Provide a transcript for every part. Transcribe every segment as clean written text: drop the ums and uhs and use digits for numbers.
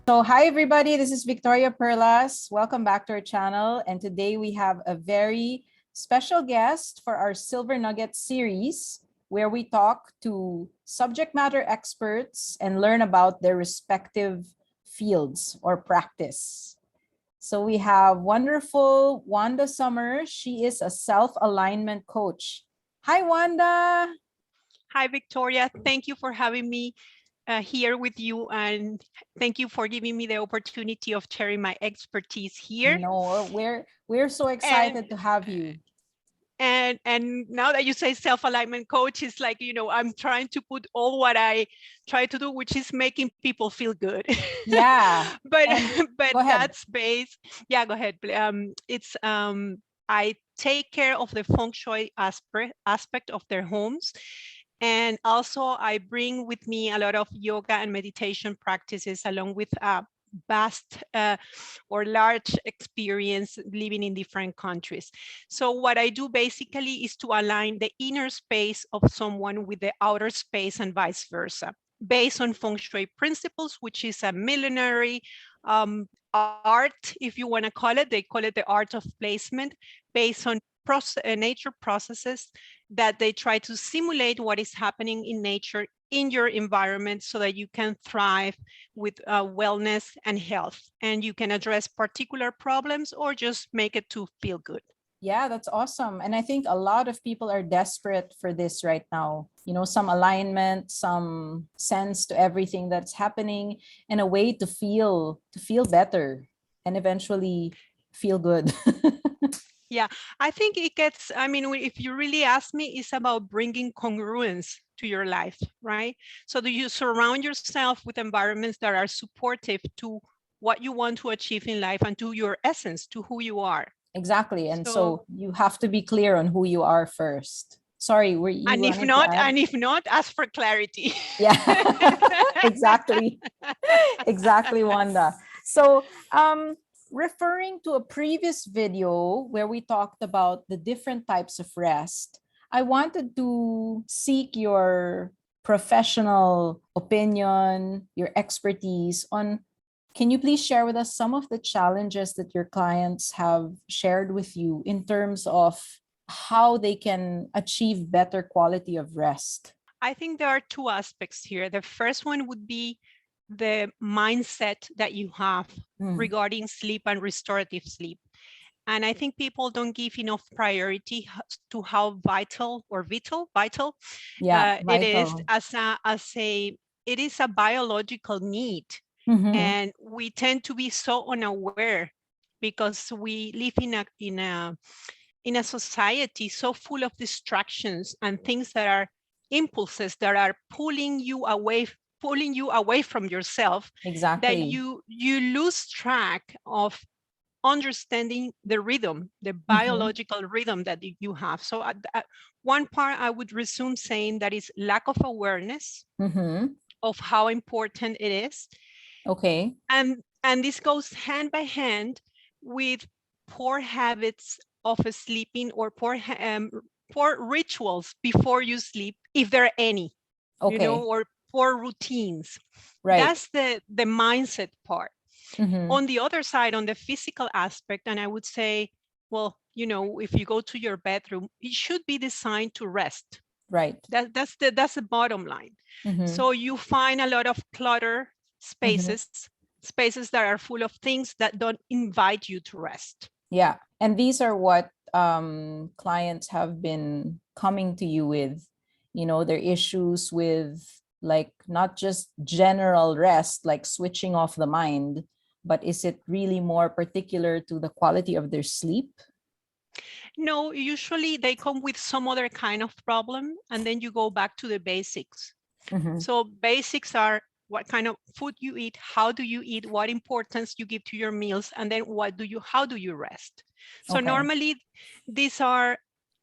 So hi everybody, this is Victoria Perlas. Welcome back to our channel. And today we have a very special guest for our Silver Nugget series, where we talk to subject matter experts and learn about their respective fields or practice. So we have wonderful Wanda Sommer. She is a self-alignment coach. Hi, Wanda. Hi, Victoria. Thank you for having me here with you, and thank you for giving me the opportunity of sharing my expertise here. No, we're so And excited to have you. and now that you say self-alignment coach, it's like, I'm trying to put all what I try to do, which is making people feel good. Yeah. but And but go ahead. that's based. Yeah, go ahead. It's I take care of the feng shui aspect of their homes. And also I bring with me a lot of yoga and meditation practices, along with vast or large experience living in different countries. So what I do basically is to align the inner space of someone with the outer space and vice versa, based on feng shui principles, which is a millenary art, if you want to call it. They call it the art of placement, based on nature processes that they try to simulate what is happening in nature in your environment, so that you can thrive with wellness and health, and you can address particular problems or just make it to feel good. Yeah, that's awesome. And I think a lot of people are desperate for this right now. You know, some alignment, some sense to everything that's happening, and a way to feel better and eventually feel good. Yeah, I think it gets, I mean, if you really ask me, it's about bringing congruence to your life, right? So do you surround yourself with environments that are supportive to what you want to achieve in life and to your essence, to who you are? Exactly. And So, so you have to be clear on who you are first. Sorry, were you and if wanted to not, add? ask for clarity. Yeah, exactly. Exactly, Wanda. So, referring to a previous video where we talked about the different types of rest, I wanted to seek your professional opinion, your expertise on, can you please share with us some of the challenges that your clients have shared with you in terms of how they can achieve better quality of rest? I think there are two aspects here. The first one would be the mindset that you have Mm, regarding sleep and restorative sleep. And I think people don't give enough priority to how vital yeah, it is vital. it is a biological need. Mm-hmm. And we tend to be so unaware, because we live in a society so full of distractions and things that are impulses that are pulling you away from yourself, that Exactly. you lose track of understanding the rhythm, the Mm-hmm. biological rhythm that you have. So at one part, I would resume saying that is lack of awareness Mm-hmm. of how important it is. Okay. And this goes hand by hand with poor habits of sleeping, or poor rituals before you sleep, if there are any, Okay. or poor routines. Right. That's the mindset part. Mm-hmm. On the other side, on the physical aspect, and I would say, well, if you go to your bedroom, it should be designed to rest. Right. That's the bottom line. Mm-hmm. So you find a lot of clutter Mm-hmm. spaces that are full of things that don't invite you to rest. Yeah. And these are what clients have been coming to you with, their issues with, like, not just general rest, like switching off the mind, but is it really more particular to the quality of their sleep? No, usually they come with some other kind of problem, and then you go back to the basics. Mm-hmm. So basics are what kind of food you eat, how do you eat, what importance you give to your meals, and then how do you rest? So Okay. normally these are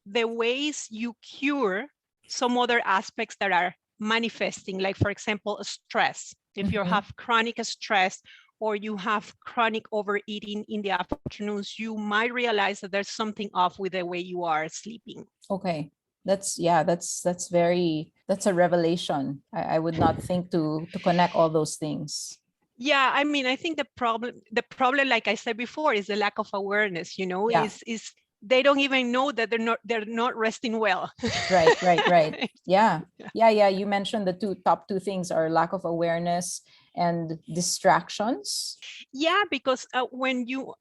the ways you cure some other aspects that are manifesting, like for example, stress. If you Mm-hmm. have chronic stress, or you have chronic overeating in the afternoons, you might realize that there's something off with the way you are sleeping. Okay. That's a revelation. I would not think to connect all those things. Yeah, I mean, I think the problem, like I said before, is the lack of awareness, Yeah. is they don't even know that they're not resting well. Right, right, right. Yeah. Yeah. You mentioned the top two things are lack of awareness and distractions. Yeah, because when you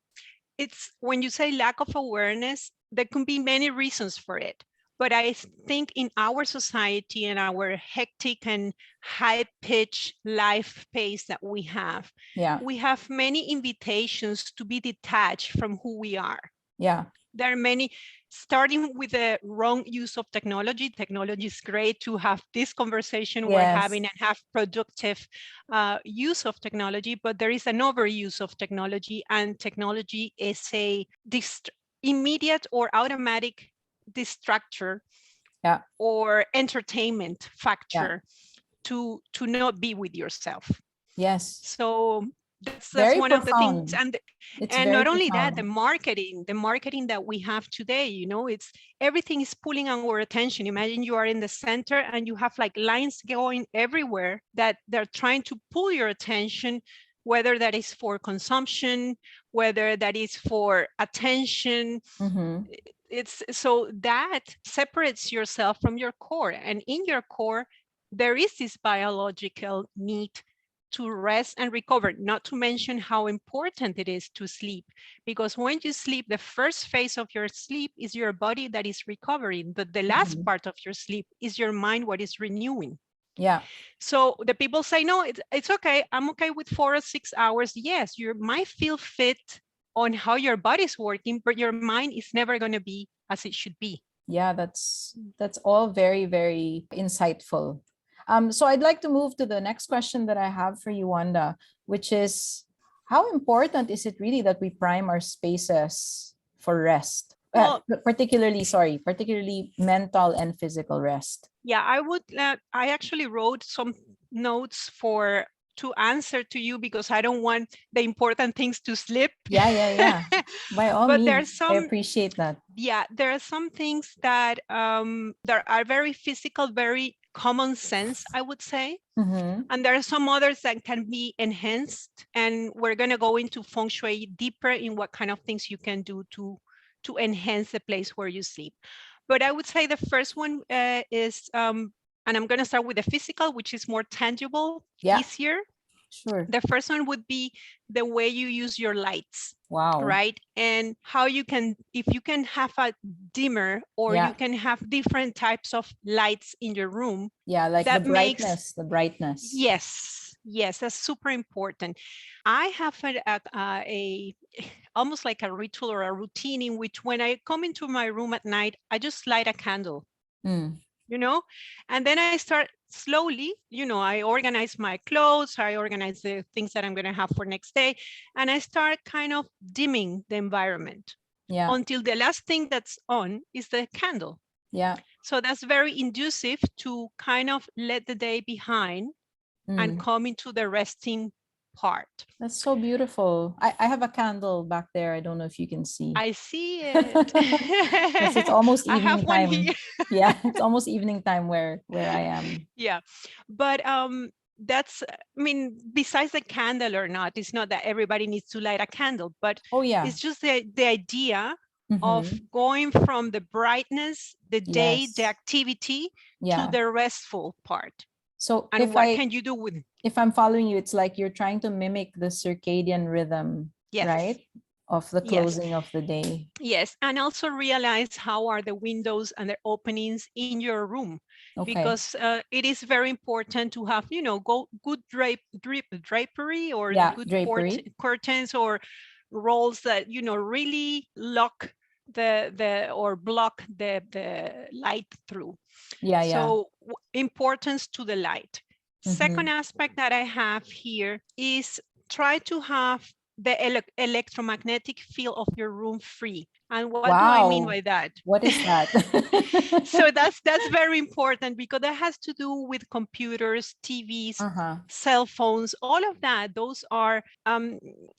say lack of awareness, there can be many reasons for it. But I think in our society and our hectic and high-pitched life pace that Yeah. we have many invitations to be detached from who we are. Yeah. There are many, starting with the wrong use of technology. Technology is great to have this conversation we're Yes. having and have productive use of technology, but there is an overuse of technology, and technology is a immediate or automatic distractor Yeah. or entertainment Yeah. factor to not be with yourself. Yes. So that's Very one of the things. profound. It's And very not only that, profound. the marketing that we have today, it's everything is pulling our attention. Imagine you are in the center and you have like lines going everywhere that they're trying to pull your attention, whether that is for consumption, whether that is for attention. Mm-hmm. It's so that separates yourself from your core, and in your core there is this biological need to rest and recover, not to mention how important it is to sleep, because when you sleep, the first phase of your sleep is your body that is recovering, but the last Mm-hmm. part of your sleep is your mind what is renewing. Yeah. So the people say, no, it's okay, I'm okay with 4 or 6 hours. Yes, you might feel fit on how your body's working, but your mind is never going to be as it should be. Yeah, that's all very, very insightful. So I'd like to move to the next question that I have for you, Wanda, which is how important is it really that we prime our spaces for rest? Well, Particularly mental and physical rest. yeah, I actually wrote some notes to answer to you, because I don't want the important things to slip. Yeah. By all But means, I appreciate that. there are some things that are very physical, very common sense, I would say. Mm-hmm. And there are some others that can be enhanced. And we're going to go into feng shui deeper in what kind of things you can do to enhance the place where you sleep. But I would say the first one is, and I'm going to start with the physical, which is more tangible, Yeah, easier. sure. The first one would be the way you use your lights. Wow. Right? And how you can, if you can have a dimmer, or Yeah. you can have different types of lights in your room. Yeah, like That makes, the brightness. yes, that's super important. I have a almost like a ritual or a routine in which when I come into my room at night, I just light a candle. Mm. And then I start slowly, I organize my clothes, I organize the things that I'm going to have for next day, and I start kind of dimming the environment. Yeah. Until the last thing that's on is the candle. Yeah. So that's very inducive to kind of let the day behind and Mm. come into the resting part. That's so beautiful. I have a candle back there. I don't know if you can see. I see it. Yes, it's almost I have evening one here. time. Yeah, it's almost evening time where I am. Yeah, but that's, I mean, besides the candle or not, it's not that everybody needs to light a candle, but Oh yeah. it's just the idea of Mm-hmm. going from the brightness, the day, the Yes. activity, to Yeah. the restful part. So And what can you do with it? if I'm following you, it's like you're trying to mimic the circadian rhythm, Yes. right? Of the Yes. closing of the day. Yes, and also realize how are the windows and the openings in your room, Okay. because it is very important to have, good drapery, or Yeah, good drapery. curtains, or rolls that really lock the or block the light through. Yeah. So importance to the light. Mm-hmm. Second aspect that I have here is try to have the electromagnetic field of your room free. And what do I mean Wow. by that? What is that? So that's very important, because that has to do with computers, TVs, Uh-huh. cell phones, all of that. Those are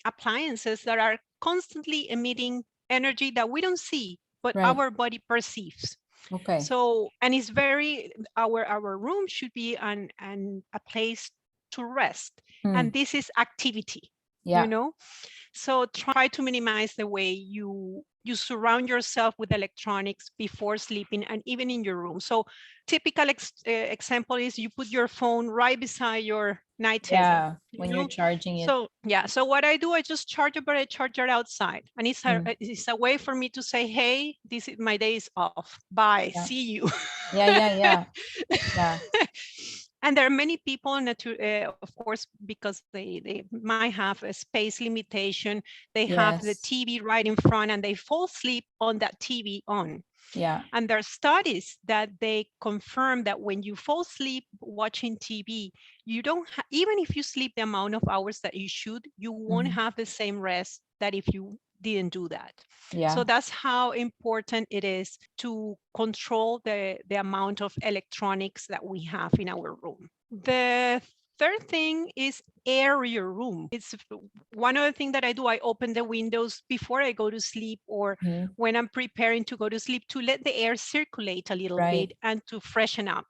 appliances that are constantly emitting energy that we don't see, but Right. our body perceives. Okay. So, and it's very, our room should be a place to rest. Mm. And this is activity, Yeah. you know? So try to minimize the way you surround yourself with electronics before sleeping and even in your room. So typical example is you put your phone right beside your night table. Yeah. You When you're know? charging it. So yeah, so what I do, I just charge it, but I charge it outside. And it's a way for me to say, hey, this is my day is off. Bye. Yeah. See you. Yeah. Yeah. Yeah. Yeah. And there are many people, of course, because they might have a space limitation. They have the Yes. TV right in front and they fall asleep on that TV on. Yeah. And there are studies that they confirm that when you fall asleep watching TV, you don't even if you sleep the amount of hours that you should, you won't Mhm. have the same rest that if you didn't do that. Yeah. So that's how important it is to control the amount of electronics that we have in our room. The third thing is air your room. It's one other thing that I do. I open the windows before I go to sleep or Mhm. when I'm preparing to go to sleep to let the air circulate a little Right. bit and to freshen up.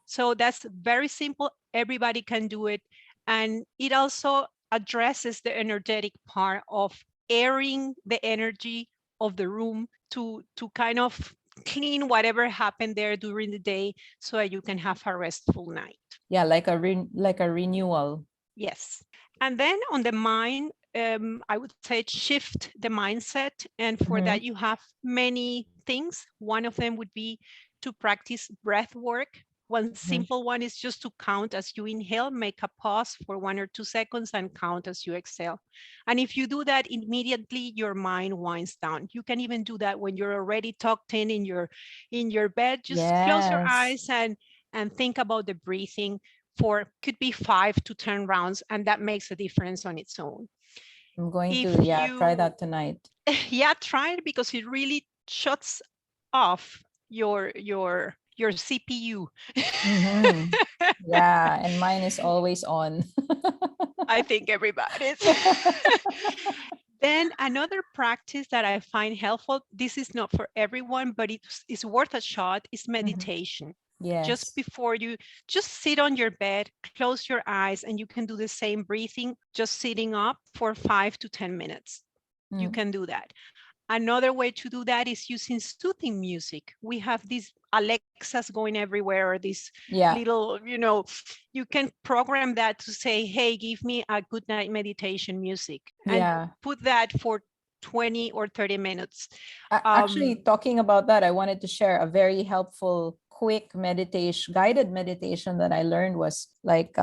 So that's very simple. Everybody can do it. And it also addresses the energetic part of airing the energy of the room to kind of clean whatever happened there during the day so that you can have a restful night. Yeah, like a renewal. Yes. And then on the mind, I would say shift the mindset. And for Mhm. that, you have many things. One of them would be to practice breath work. One Mhm. simple one is just to count as you inhale, make a pause for 1 or 2 seconds and count as you exhale. And if you do that immediately, your mind winds down. You can even do that when you're already tucked in your bed. Just close your Yes. eyes and think about the breathing for could be 5 to 10 rounds, and that makes a difference on its own. I'm going If to, yeah, try you that tonight. yeah, try it because it really shuts off your CPU. Mhm. Yeah, and mine is always on. I think everybody's. Then another practice that I find helpful, this is not for everyone, but it's worth a shot, is Mhm. meditation. Just Yes. before you just sit on your bed, close your eyes, and you can do the same breathing, just sitting up for 5 to 10 minutes. You Mm. can do that. Another way to do that is using soothing music. We have these Alexas going everywhere, or these Yeah. little, you can program that to say, hey, give me a good night meditation music, and Yeah. put that for 20 or 30 minutes. Actually, talking about that, I wanted to share a very helpful, quick meditation, guided meditation that I learned was like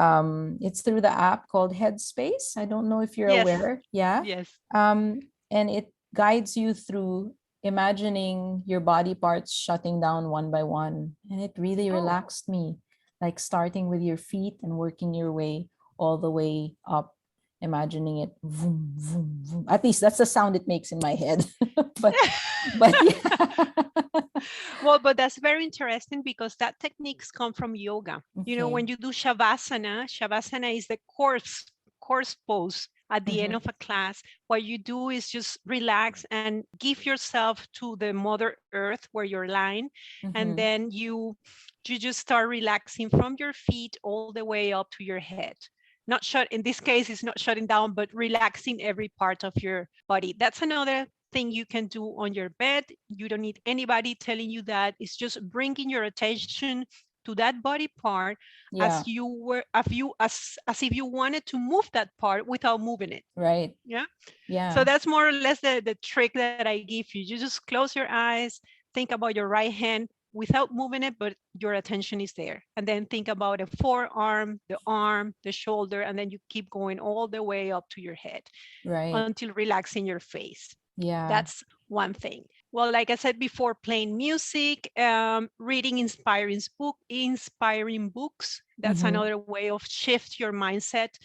it's through the app called Headspace. I don't know if you're Yes, aware. Yeah. yes. And it guides you through imagining your body parts shutting down one by one. And it really Oh, relaxed me, like starting with your feet and working your way all the way up, imagining it vroom, vroom, vroom. At least that's the sound it makes in my head. But yeah. well, but that's very interesting because that techniques come from yoga. Okay. When you do shavasana is the course pose at the end Mhm. of a class. What you do is just relax and give yourself to the Mother Earth where you're lying, and Mhm. then you just start relaxing from your feet all the way up to your head. Not shut in this case, it's not shutting down, but relaxing every part of your body. That's another thing you can do on your bed. You don't need anybody telling you that. It's just bringing your attention to that body part as Yeah. you were as if you wanted to move that part without moving it. Right. Yeah. So Yeah. that's more or less the trick that I give you. You just close your eyes, think about your right hand without moving it, but your attention is there. And then think about the forearm, the arm, the shoulder, and then you keep going all the way up to your head Right. until relaxing your face. Yeah. That's one thing. Well, like I said before, playing music, reading inspiring books. That's Mhm. another way of shift your mindset.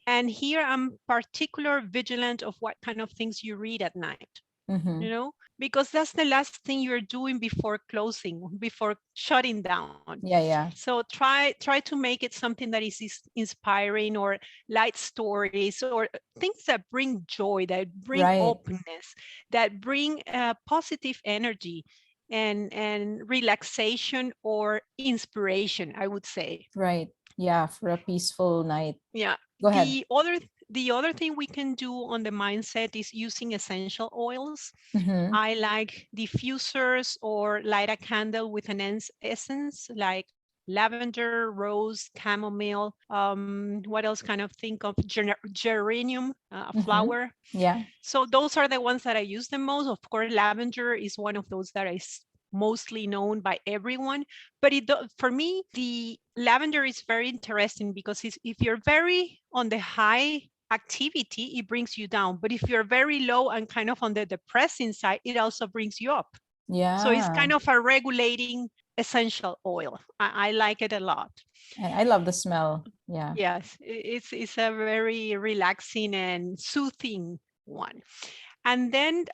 And here I'm particular vigilant of what kind of things you read at night, Mhm. because that's the last thing you're doing before closing, before shutting down. Yeah, yeah. So try to make it something that is inspiring, or light stories, or things that bring joy, that bring Right. openness, that bring positive energy and relaxation or inspiration, I would say. Right. Yeah, for a peaceful night. Yeah. Go ahead. The other thing we can do on the mindset is using essential oils. Mm-hmm. I like diffusers or light a candle with an essence like lavender, rose, chamomile. What else kind of think of? Geranium Mm-hmm. flower. Yeah. So those are the ones that I use the most. Of course, lavender is one of those that is mostly known by everyone. But for me, the lavender is very interesting because if you're very on the high activity, it brings you down. But if you're very low and kind of on the depressing side, it also brings you up. So it's Yeah. kind of a regulating essential oil. I like it a lot. And I love the smell. Yeah. Yes, it's a very relaxing and soothing one. And then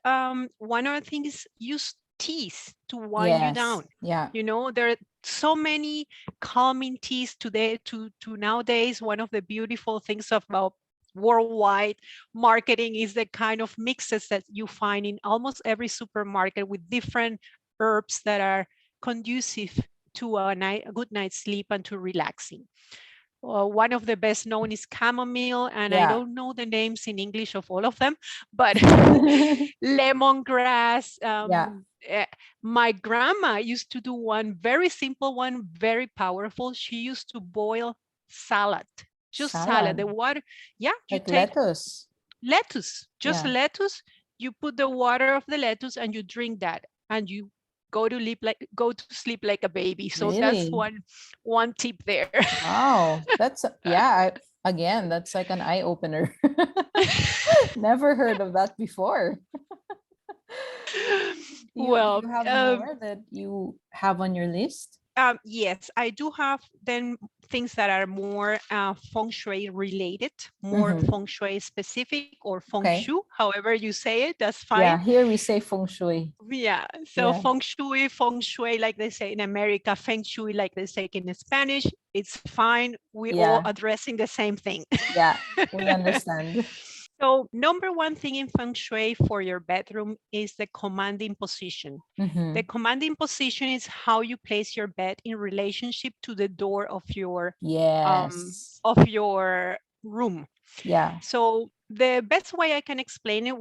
one other thing is use teas to wind you Yes. down. Yeah. You know, there are so many calming teas today to nowadays. One of the beautiful things about worldwide marketing is the kind of mixes that you find in almost every supermarket with different herbs that are conducive to a good night's sleep and to relaxing. One of the best known is chamomile, and I Yeah. don't know the names in English of all of them, but lemongrass. Yeah. My grandma used to do one very simple one, very powerful. She used to boil salad, just salad. The Salad. water, yeah, you Like take lettuce. lettuce, just Yeah. lettuce. You put the water of the lettuce and you drink that, and you go to sleep like a baby. So that's Really? one tip there. Wow. Yeah, again, that's like an eye opener. Never heard of that before. Do Well, you have more that you have on your list? yes, I do have then things that are more feng shui related, more Mm-hmm. feng shui specific or feng Okay. shui, however you say it, that's fine. Yeah, here we say feng shui. Yeah, so Yeah. feng shui, like they say in America, feng shui, like they say in Spanish, it's fine. We all Yeah. addressing the same thing. Yeah. We understand. So number one thing in feng shui for your bedroom is the commanding position. Mm-hmm. The commanding position is how you place your bed in relationship to the door Yes. of your room. Yeah. So the best way I can explain it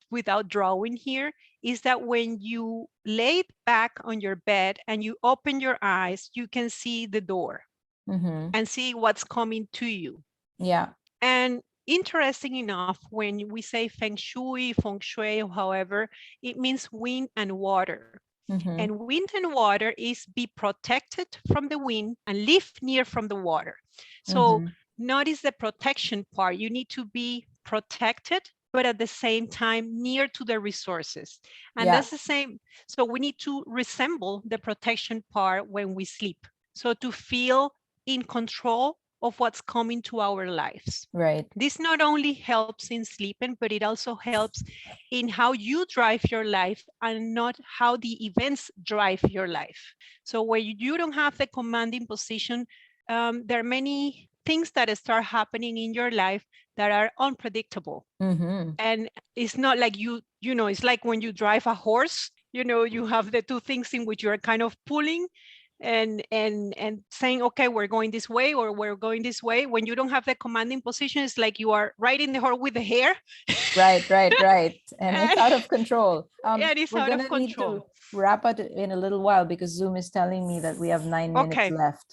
without drawing here is that when you lay back on your bed and you open your eyes, you can see the door Mm-hmm. and see what's coming to you. Yeah. And interesting enough, when we say feng shui, however, it means wind and water. Mm-hmm. And wind and water is be protected from the wind and live near from the water. So Mm-hmm. notice the protection part. You need to be protected, but at the same time near to the resources. And Yeah. that's the same. So we need to resemble the protection part when we sleep. So to feel in control of what's coming to our lives. Right. This not only helps in sleeping, but it also helps in how you drive your life and not how the events drive your life. So where you don't have the commanding position, there are many things that start happening in your life that are unpredictable. Mm-hmm. And it's not like it's like when you drive a horse, you have the two things in which you're kind of pulling and saying, okay, we're going this way or we're going this way. When you don't have the commanding position, it's like you are riding the horse with the hair. Right, right, right. And it's and, out of control. and it's We're out of gonna need to control. wrap it in a little while because Zoom is telling me that we have 9 minutes Okay. left.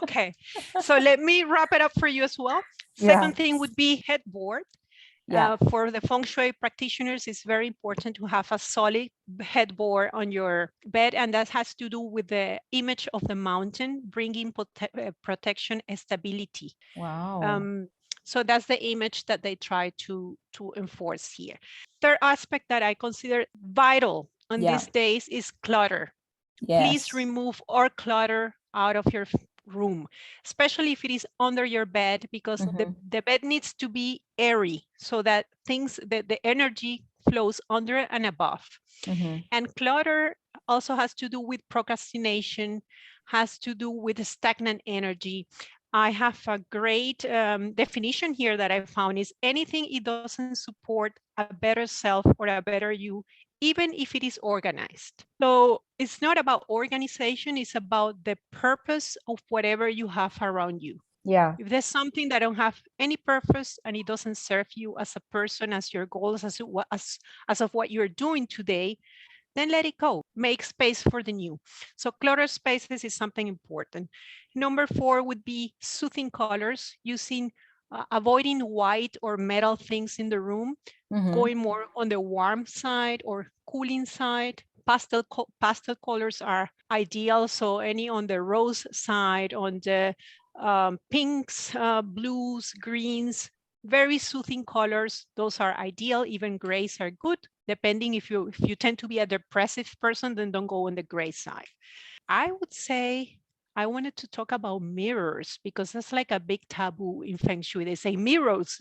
Okay. So let me wrap it up for you as well. Yeah. Second thing would be headboard. Yeah. For the feng shui practitioners, it's very important to have a solid headboard on your bed, and that has to do with the image of the mountain, bringing protection and stability. Wow. So that's the image that they try to enforce here. Third aspect that I consider vital on Yeah. these days is clutter. Please Yes. remove all clutter out of your room, especially if it is under your bed, because Mm-hmm. the bed needs to be airy so that the energy flows under and above. Mm-hmm. And clutter also has to do with procrastination, has to do with stagnant energy. I have a great definition here that I found is anything it doesn't support a better self or a better you even if it is organized. So it's not about organization, it's about the purpose of whatever you have around you. Yeah. If there's something that don't have any purpose and it doesn't serve you as a person, as your goals, as of what you're doing today, then let it go. Make space for the new. So clutter spaces is something important. Number 4 would be soothing colors, using avoiding white or metal things in the room, Mm-hmm. going more on the warm side or cooling side. Pastel colors are ideal. So any on the rose side, on the pinks, blues, greens, very soothing colors. Those are ideal. Even grays are good, depending if you tend to be a depressive person, then don't go on the gray side. I would say I wanted to talk about mirrors because that's like a big taboo in Feng Shui. They say mirrors.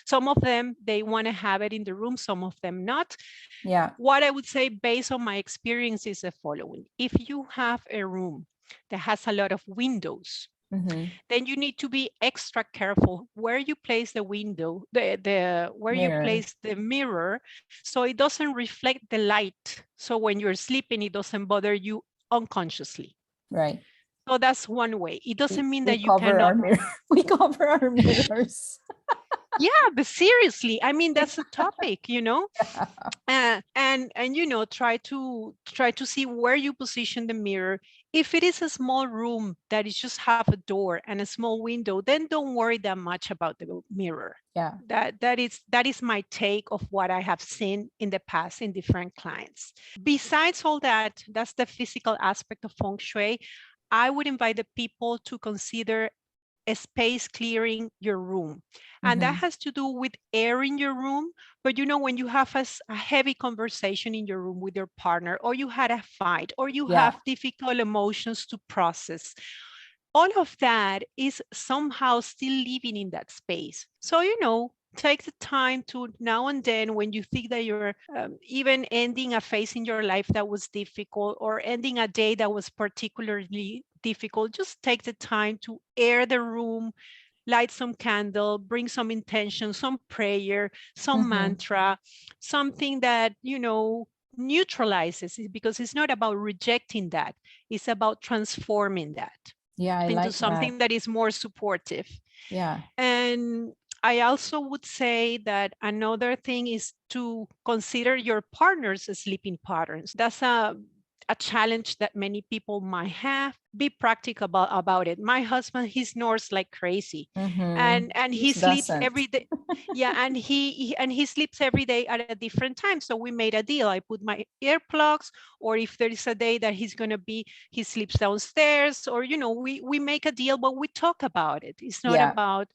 Some of them, they want to have it in the room, some of them not. Yeah. What I would say based on my experience is the following. If you have a room that has a lot of windows, Mm-hmm. then you need to be extra careful where you place the window, where you Mirror. place the mirror, so it doesn't reflect the light. So when you're sleeping, it doesn't bother you unconsciously. Right. So that's one way. It doesn't mean We that you cover our cannot. mirror. We cover our mirrors. Yeah, but seriously, I mean that's a topic, and try to see where you position the mirror. If it is a small room that is just have a door and a small window, then don't worry that much about the mirror. Yeah. That is my take of what I have seen in the past in different clients. Besides all that, that's the physical aspect of feng shui. I would invite the people to consider a space clearing your room. And that Mm-hmm. has to do with air in your room. But when you have a heavy conversation in your room with your partner, or you had a fight, or you Yeah. have difficult emotions to process, all of that is somehow still living in that space. So, take the time to now and then when you think that you're even ending a phase in your life that was difficult, or ending a day that was particularly difficult, just take the time to air the room, light some candle, bring some intention, some prayer, some Mm-hmm. mantra, something that, neutralizes it, because it's not about rejecting that. It's about transforming that Yeah, I into like that. something that is more supportive. Yeah. And I also would say that another thing is to consider your partner's sleeping patterns. That's a challenge that many people might have. Be practical about it. My husband, he snores like crazy, Mm-hmm. and he Who sleeps doesn't? every day. Yeah, and he sleeps every day at a different time. So we made a deal. I put my earplugs, or if there is a day that he sleeps downstairs, or we make a deal, but we talk about it. It's not Yeah. about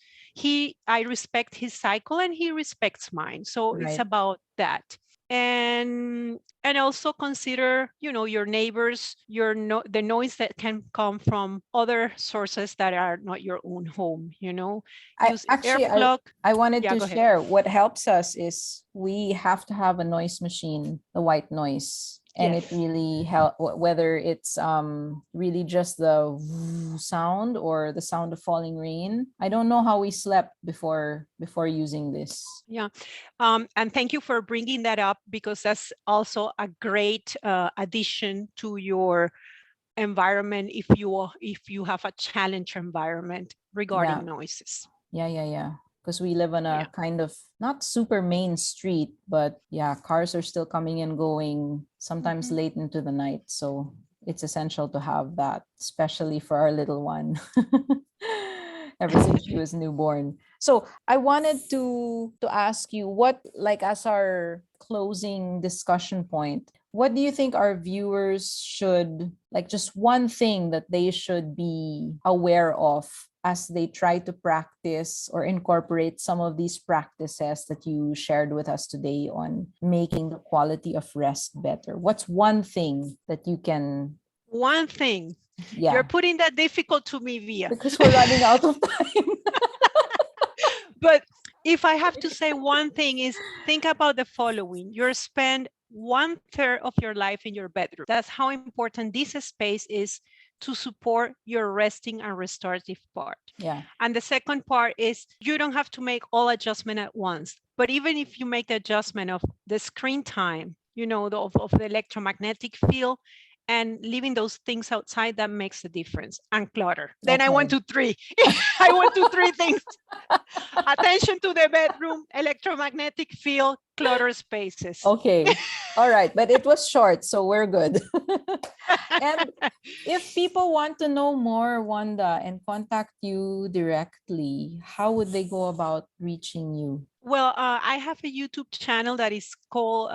I respect his cycle and he respects mine. So it's Right. about that. And also consider your neighbors, the noise that can come from other sources that are not your own home. I Use actually earplug. I wanted Yeah, to go ahead. share what helps us is we have to have a noise machine, the white noise, and it Yes. really help whether it's really just the sound or the sound of falling rain. I don't know how we slept before using this. Yeah. And thank you for bringing that up, because that's also a great addition to your environment if you have a challenge environment Yeah. regarding noises. Yeah. Because we live on Yeah. a kind of not super main street, but yeah, cars are still coming and going, sometimes Mhm. late into the night. So it's essential to have that, especially for our little one. Ever since she was newborn. So I wanted to ask you what, like, as our closing discussion point, what do you think our viewers should, like, just one thing that they should be aware of as they try to practice or incorporate some of these practices that you shared with us today on making the quality of rest better? What's one thing that you can, One thing. You're yeah, putting that difficult to me, Via. because we're running out of time. But if I have to say one thing, is think about the following. You're spend 1/3 of your life in your bedroom. That's how important this space is to support your resting and restorative part. Yeah. And the second part is you don't have to make all adjustment at once. But even if you make the adjustment of the screen time, of the electromagnetic field, and leaving those things outside, that makes a difference. And clutter. Then I want Okay. to three. I want to three things. Attention to the bedroom, electromagnetic field, clutter spaces. Okay. All right. But it was short, so we're good. And if people want to know more, Wanda, and contact you directly, how would they go about reaching you? Well, I have a YouTube channel that is called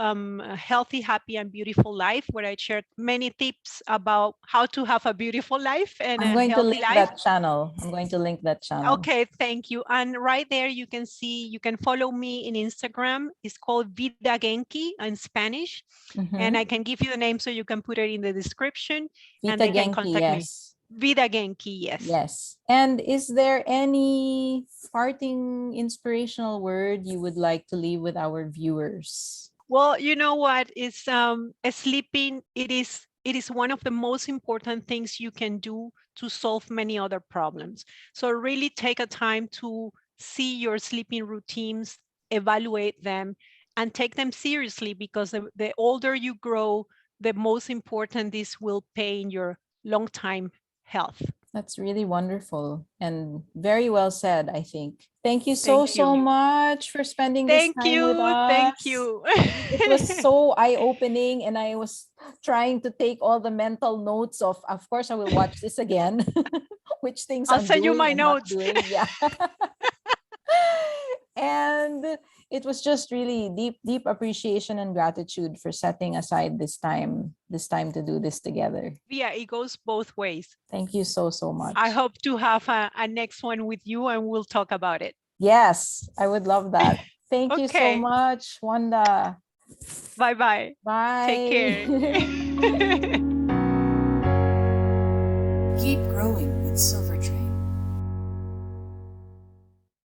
Healthy, Happy, and Beautiful Life, where I share many tips about how to have a beautiful life and I'm a going to healthy link life. that channel. I'm going to link that channel. Okay, thank you. And right there, you can follow me in Instagram. It's called Vida Genki in Spanish. And Mhm. I can give you the name so you can put it in the description and Vita they can Genki, contact me. yes. Vida Genki, yes. Yes. And is there any parting inspirational word you would like to leave with our viewers? Well, you know what? It's sleeping. It is one of the most important things you can do to solve many other problems. So really take a time to see your sleeping routines, evaluate them, and take them seriously, because the older you grow, the most important this will pay in your long time health. That's really wonderful and very well said, I think. Thank you so, Thank you. so much for spending this Thank time with you. Thank us. you. It was so eye-opening, and I was trying to take all the mental notes of course, I will watch this again, which things I'll I'm send you doing my and not notes. doing. Yeah. And it was just really deep, deep appreciation and gratitude for setting aside this time to do this together. Yeah, it goes both ways. Thank you so, so I much. hope to have a next one with you and we'll talk about it. Yes, I would love that. Thank you so Okay. much, Wanda. Bye-bye. Take care. Bye. Keep growing with SilverTrain.